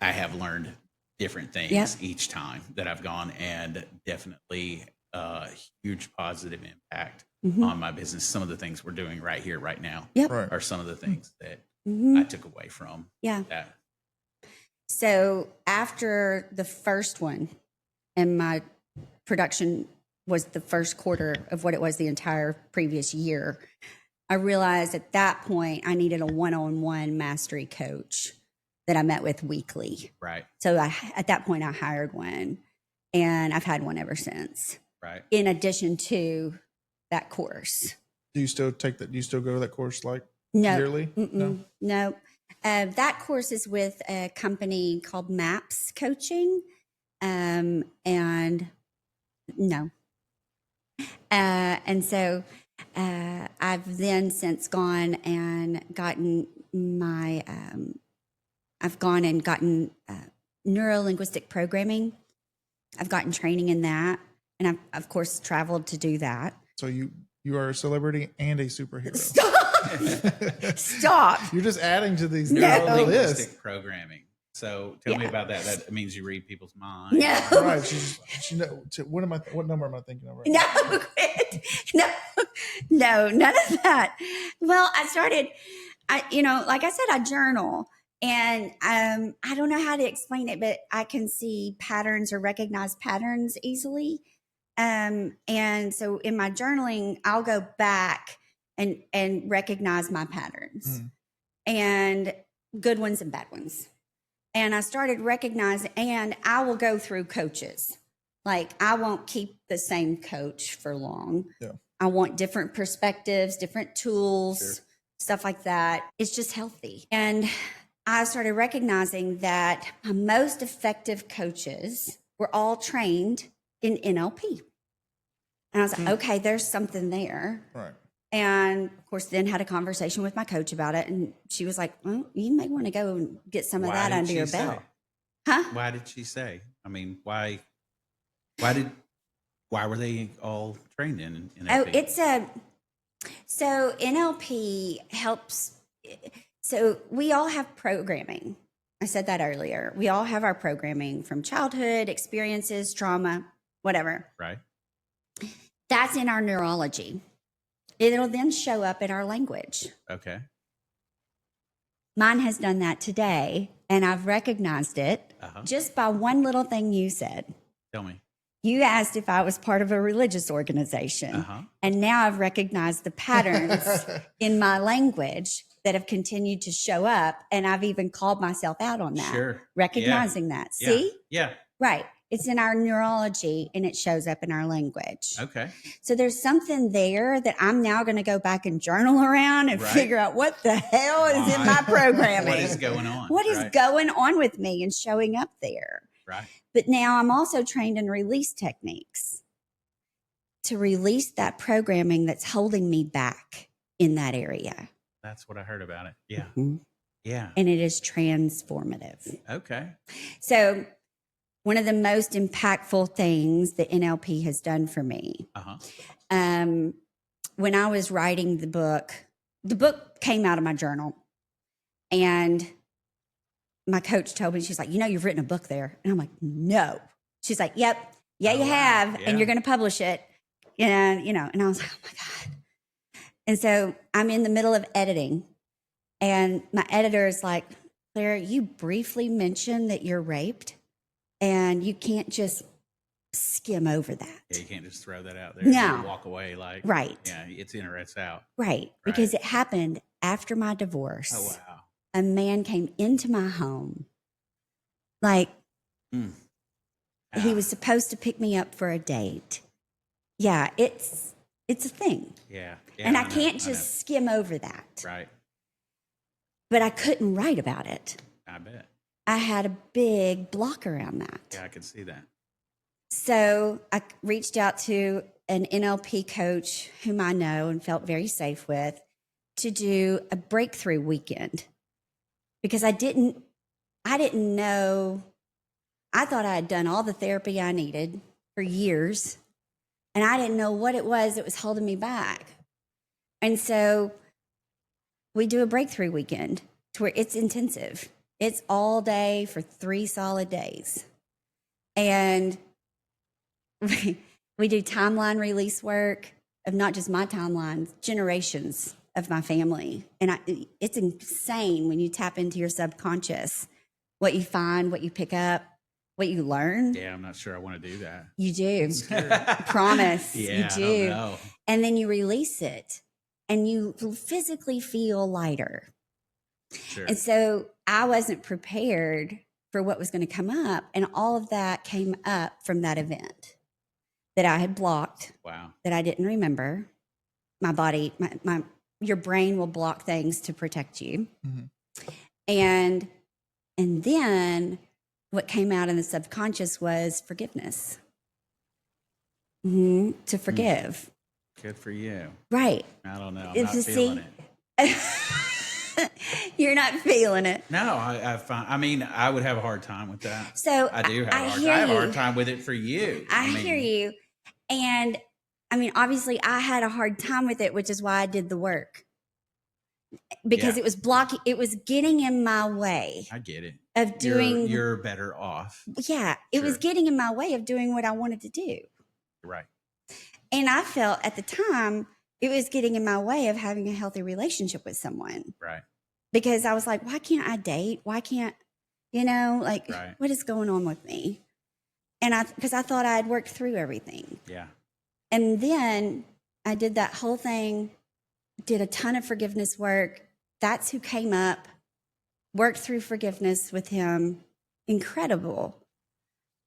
I have learned different things each time that I've gone, and definitely huge positive impact on my business. Some of the things we're doing right here, right now, Right. are some of the things that I took away from that. So after the first one, and my production was the first quarter of what it was the entire previous year, I realized at that point I needed a one-on-one mastery coach that I met with weekly. Right. So at that point I hired one, and I've had one ever since. Right. In addition to that course. Do you still take that? Do you still go to that course like No. yearly? No. That course is with a company called MAPS Coaching. And no. And so I've then since gone and gotten my, I've gone and gotten neuro-linguistic programming. I've gotten training in that. And I've, of course, traveled to do that. So you are a celebrity and a superhero. Stop. You're just adding to these Neuro-linguistic programming. So tell me about that. That means you read people's minds. No. Right. She what number am I thinking of right No, now? quit. No, none of that. Well, I started, like I said, I journal, and I don't know how to explain it, but I can see patterns or recognize patterns easily. And so in my journaling, I'll go back and recognize my patterns, and good ones and bad ones. And I started recognizing, and I will go through coaches. Like, I won't keep the same coach for long. Yeah. I want different perspectives, different tools, stuff like that. It's just healthy. And I started recognizing that my most effective coaches were all trained in NLP. And I was like, okay, there's something there. Right. And of course, then had a conversation with my coach about it. And she was like, well, you may want to go and get some of that under your belt. Huh? Why did she say? I mean, why were they all trained in NLP? So NLP helps. So we all have programming. I said that earlier. We all have our programming from childhood, experiences, trauma, whatever. Right. That's in our neurology. It'll then show up in our language. Okay. Mine has done that today, and I've recognized it just by one little thing you said. Tell me. You asked if I was part of a religious organization. Uh-huh. And now I've recognized the patterns in my language that have continued to show up. And I've even called myself out on that. Sure. Recognizing that. Yeah. See? Yeah. Right. It's in our neurology and it shows up in our language. Okay. So there's something there that I'm now going to go back and journal around and figure out what the hell is in my programming. What is going on? What is going on with me and showing up there? Right. But now I'm also trained in release techniques to release that programming that's holding me back in that area. That's what I heard about it. Yeah. Mm-hmm. Yeah. And it is transformative. Okay. So one of the most impactful things that NLP has done for me, when I was writing the book came out of my journal, and my coach told me, she's like, you've written a book there. And I'm like, no. She's like, yep. Yeah, you have. Yeah. And you're going to publish it. And, and I was like, oh my God. And so I'm in the middle of editing, and my editor is like, Claire, you briefly mentioned that you're raped, and you can't just skim over that. Yeah, you can't just throw that out there. No. And walk away like, right. Yeah, it's in or it's out. Right. Because it happened after my divorce. Oh, wow. A man came into my home. Like, he was supposed to pick me up for a date. Yeah, it's a thing. Yeah. And I can't just skim over that. Right. But I couldn't write about it. I bet. I had a big block around that. Yeah, I could see that. So I reached out to an NLP coach whom I know and felt very safe with to do a breakthrough weekend, because I didn't know. I thought I had done all the therapy I needed for years, and I didn't know what it was that was holding me back. And so we do a breakthrough weekend to where it's intensive. It's all day for 3 solid days. And we do timeline release work of not just my timelines, generations of my family. And it's insane when you tap into your subconscious, what you find, what you pick up, what you learn. Yeah, I'm not sure I want to do that. You do. Promise. Yeah, you do. I don't know. And then you release it and you physically feel lighter. Sure. And so I wasn't prepared for what was going to come up. And all of that came up from that event that I had blocked. Wow. That I didn't remember. My body, your brain will block things to protect you. Mm-hmm. And then what came out in the subconscious was forgiveness. Mm-hmm. To forgive. Good for you. Right. I don't know. I'm not feeling it. You're not feeling it. No, I mean, I would have a hard time with that. So I do have a hard time. I have a hard time with it for you. I hear you. And I mean, obviously I had a hard time with it, which is why I did the work. Because it was blocking, it was getting in my way. I get it. Of doing. You're better off. Yeah. It was getting in my way of doing what I wanted to do. Right. And I felt at the time it was getting in my way of having a healthy relationship with someone. Right. Because I was like, why can't I date? Why can't, what is going on with me? And because I thought I had worked through everything. Yeah. And then I did that whole thing, did a ton of forgiveness work. That's who came up, worked through forgiveness with him. Incredible.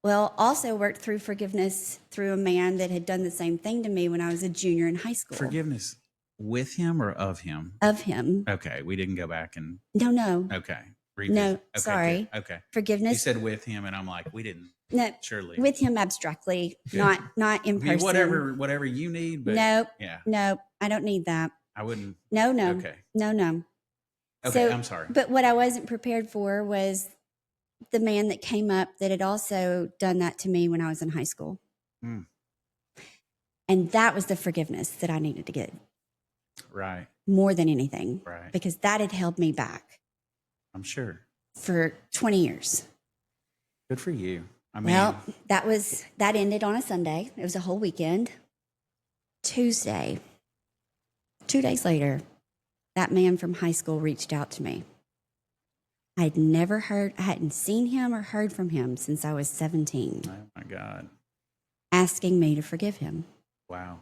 Well, also worked through forgiveness through a man that had done the same thing to me when I was a junior in high school. Forgiveness with him or of him? Of him. Okay. We didn't go back and. No. Okay. Revisit. No, okay, sorry. Good. Okay. Forgiveness. You said with him, and I'm like, we didn't. No, surely with him abstractly, not in person. Whatever you need. But nope. Yeah. Nope. I don't need that. I wouldn't. No. Okay. No. Okay. So, I'm sorry. But what I wasn't prepared for was the man that came up that had also done that to me when I was in high school. Mm. And that was the forgiveness that I needed to get. Right. More than anything. Right. Because that had held me back. I'm sure. For 20 years. Good for you. I mean, well, that ended on a Sunday. It was a whole weekend. Tuesday, 2 days later, that man from high school reached out to me. I hadn't seen him or heard from him since I was 17. Oh my God. asking me to forgive him, Wow.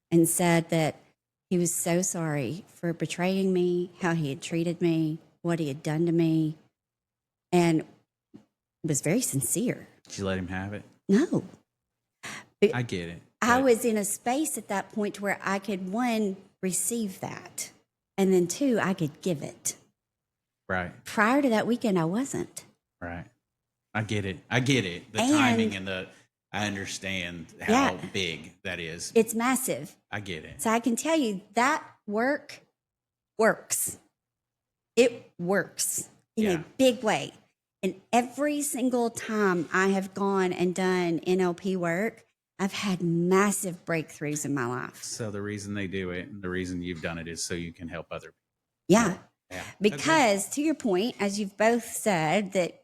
and said that he was so sorry for betraying me, how he had treated me, what he had done to me, and was very sincere. Did you let him have it? No. I get it. I but- was in a space at that point where I could, one, receive that, and then two, I could give it. Right. Prior to that weekend, I wasn't. Right. I get it. The And- timing and I understand how big that is. It's massive. I get it. So I can tell you that works. It works in a big way. And every single time I have gone and done NLP work, I've had massive breakthroughs in my life. So the reason they do it and the reason you've done it is so you can help other people. Yeah. Yeah. Because to your point, as you've both said, that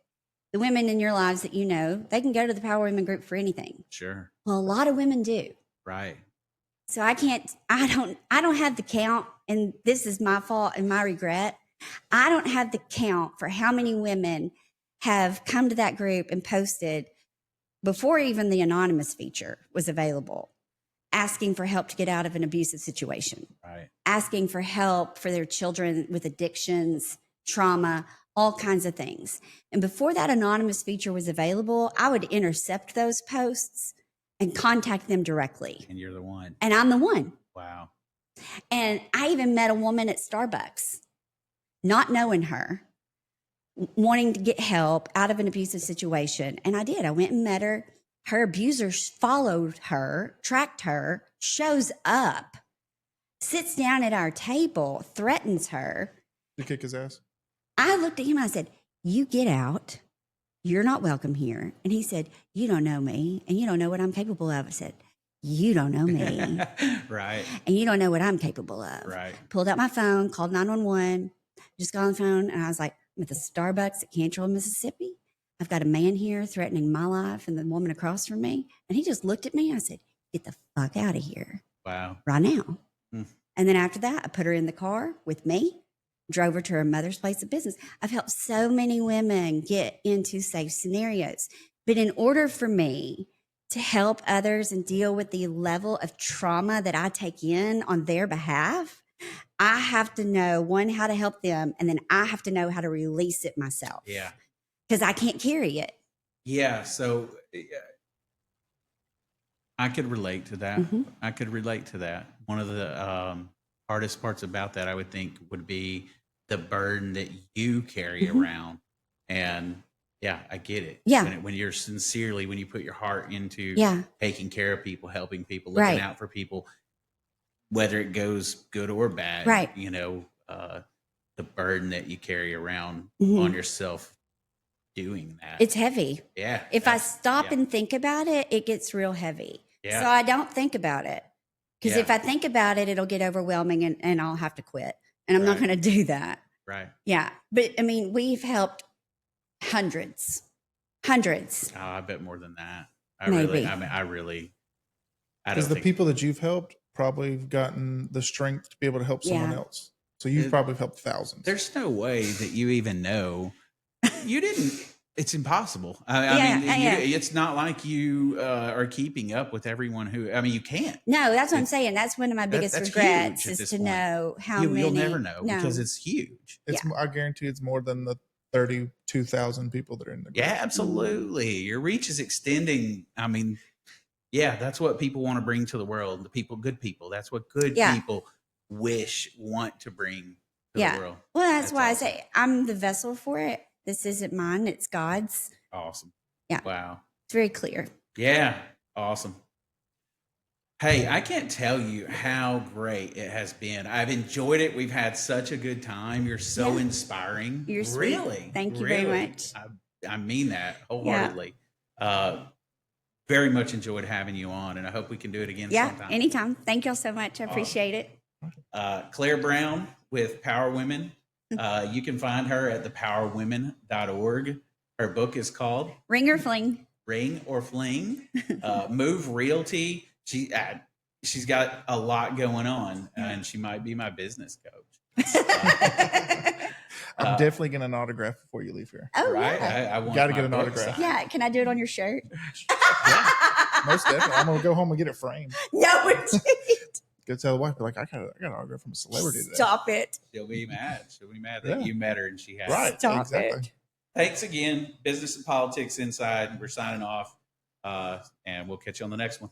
the women in your lives that you know, they can go to the Power Women group for anything. Sure. Well, a lot of women do. Right. So I don't have the count, and this is my fault and my regret. I don't have the count for how many women have come to that group and posted before even the anonymous feature was available, asking for help to get out of an abusive situation, Right. asking for help for their children with addictions, trauma, all kinds of things. And before that anonymous feature was available, I would intercept those posts and contact them directly. And you're the one. And I'm the one. Wow. And I even met a woman at Starbucks, not knowing her, wanting to get help out of an abusive situation. And I did. I went and met her. Her abuser followed her, tracked her, shows up, sits down at our table, threatens her. You kick his ass? I looked at him and I said, "You get out. You're not welcome here." And he said, "You don't know me and you don't know what I'm capable of." I said, "You don't know me Right. and you don't know what I'm capable of." Right. Pulled out my phone, called 911, just got on the phone, and I was like, "I'm at the Starbucks at Cantrell, Mississippi. I've got a man here threatening my life and the woman across from me." And he just looked at me and I said, "Get the fuck out of here Wow. right now." Hmm. And then after that, I put her in the car with me, drove her to her mother's place of business. I've helped so many women get into safe scenarios. But in order for me to help others and deal with the level of trauma that I take in on their behalf, I have to know, one, how to help them, and then I have to know how to release it myself. Yeah. Because I can't carry it. Yeah. So I could relate to that. Mhm. I could relate to that. One of the hardest parts about that, I would think, would be the burden that you carry Mhm. around. And yeah, I get it. Yeah. When you're sincerely, when you put your heart into Yeah. taking care of people, helping people, looking Right. out for people, whether it goes good or bad, Right. the burden that you carry around Mhm. on yourself doing that. It's heavy. Yeah. If I that's- stop yeah. and think about it, it gets real heavy. Yeah. So I don't think about it. Because Yeah. if I think about it, it'll get overwhelming and I'll have to quit. And I'm not Right. going to do that. Right. Yeah. But I mean, we've helped hundreds. Oh, I bet more than that. I Maybe. don't Because the think people that you've helped probably have gotten the strength to be able to help someone Yeah. else. So you've It- probably helped thousands. there's no way that you even know. You didn't. It's impossible. I Yeah, mean, yeah. it's not like you are keeping up with everyone who. I mean, you can't. No, that's what I'm It's- saying. That's one of my biggest that's regrets huge at is this to point. know how many. You'll never know No. because it's huge. It's I guarantee it's more than the 32,000 people that are in the group. Yeah, absolutely. Your reach is extending. I mean, yeah, that's what people want to bring to the world. The people, good people. That's what good Yeah. people want to bring to Yeah. the world. Well, that's why awesome. I say I'm the vessel for it. This isn't mine, it's God's. Awesome. Yeah. Wow. It's very clear. Yeah. Awesome. Hey, I can't tell you how great it has been. I've enjoyed it. We've had such a good time. You're so Yeah. inspiring. You're sweet. Really. Thank you very really. much. I mean that wholeheartedly. Very much enjoyed having you on, and I hope we can do it again Yeah, sometime. anytime. Thank y'all so much. I appreciate it. Claire Brown with Power Women. You can find her at thepowerwomen.org. Her book is called Ring or fling. Ring or Fling. Move Realty. She's got a lot going on, and she might be my business coach. I'm definitely getting an autograph before you leave here. Oh, Right? yeah. I want Gotta my get an book autograph. signed. Yeah, can I do it on your shirt? Most definitely. I'm gonna go home and get it framed. No, indeed. Go tell the wife, be like, I got an autograph from a celebrity today. Stop it. She'll be mad. She'll be mad that Yeah. you met her and she has. Right. Stop Exactly. it. Thanks again. Business and Politics Inside. We're signing off. And we'll catch you on the next one.